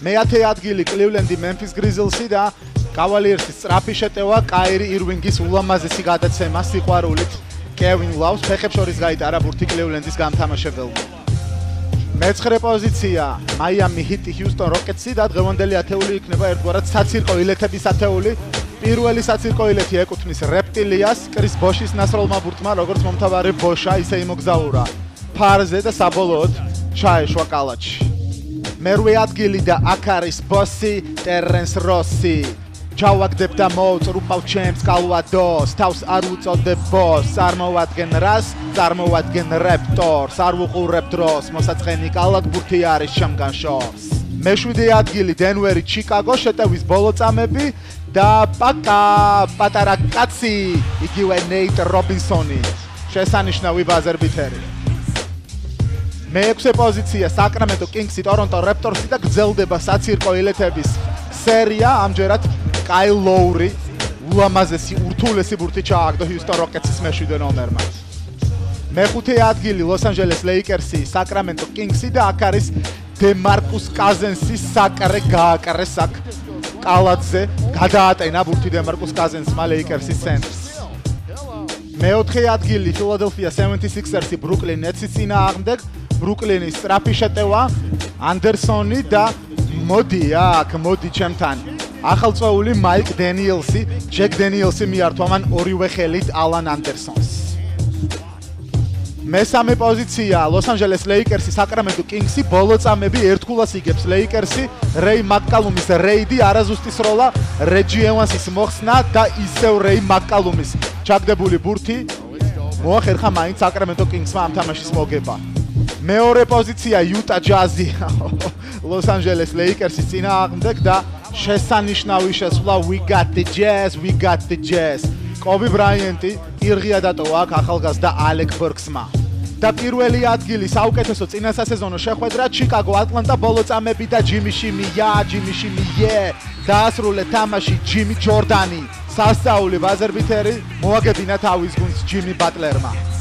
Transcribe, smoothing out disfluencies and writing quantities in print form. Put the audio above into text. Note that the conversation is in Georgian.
მეათე ადგილი კლივლენდი მემფის გრიზლსი და კავალიერსის სწრაფი შეტევა კაირი ირვინგის ულამაზესი გადაცემა სიყვარულით კევინ ლავს ფეხებს შორის გაიტარა ბურთი კლივლენდის გამთამაშებელმა. მეცხრე პოზიცია მაიამი ჰიტი ჰიუსტონ როკეტსი და დღევანდელი ათეული იქნება ერთგვარად საცირკო ილეთების ათეული. პირველი საცირკო ილეთი ეკუთვნის რეპტილიას, კრის ბოშის ნასროლმა ბურთმა როგორც მომთაბარე ბოშა ისე იმოგზაურა ფარზე და საბოლოოდ ჩაეშვა კალათში. მერვე ადგილი და აქ არის ბოსი ტერენს როსი. ჩავაგდებ და მოუწრუფავ ჩემს კალვადოს, თავს არ უწოდებ ბოსს, არ მოვადგენ რას, წარმოვადგენ რეპტორს, არ ვუყურებ დროს, მოსაწყენი კალათბურთი არის შემგან შორს. მეშვიდე ადგილი დენვერი ჩიკაგო, შეტევის ბოლო წამები და პატარა კაცი, იგივე ნეიტ რობინსონი, შესანიშნავი ბაზერბითერი. მეექვსე პოზიცია საკრამენტო კინგსი, ტორონტო რეპტორსი და გრძელდება საცირკო ილეთების სერია, ამჯერად კაილ ლოური ულამაზესი ურთულესი ბურთი ჩააგდო ჰიუსტონ როკეტსის მეშვიდე ნომერმა. მეხუთე ადგილი ლოს ანჯელეს ლეიკერსი, საკრამენტო კინგსი და აქ არის დემარკუს კაზენსის საკრე გააკრეს აქ კალათზე, გადაატენა ბურთი დემარკუს კაზენსმა ლეიკერსის ცენტრს. მეოთხე ადგილი ფილადელფია 76ersი ბრუკლინ ნეტსის წინააღმდეგ, ბრუკლინის სწრაფი შეტევა ანდერსონი და მოდი ჩემთან. ახალწეული მაიკ დენიელსი, ჯეკ დენიელსი მიართვა მან ორივე ხელით ალან ანდერსონს. მესამე პოზიცია ლოს ანჯელეს ლეიკერსი, საკრამენტო კინგსი, ბოლო წამები ერთგულას იგებს ლეიკერსი, რეი მაკკალუმის რეიდი, არაზუსტი სროლა, რეჯი ევანსის მოხსნა და ისევ რეი მაკკალუმის ჩაგდებული ბურთი მოახერხა მაინც საკრამენტო კინგსმა ამ თამაშის მოგება. მეორე პოზიცია იუტა ჯაზი ლოს ანჯელეს ლეიკერსის წინააღმდეგ და შესანიშნავი შესვლა we got the jazz. კობი ბრაიანტი ტირღია დატოვა აქ ახალგაზრდა ალეკ ბურქსმა. და პირველი ადგილი საუკეთესო წინასასეზონო შეხვედრა ჩიკაგო ატლანტა ბოლო წამები და ჯიმი შიმიე დაასრულა თამაში ჯიმი ჯორდანი. სასწაული ბაზერბითერი მოაგებინა თავის გუნდს ჯიმი ბატლერმა.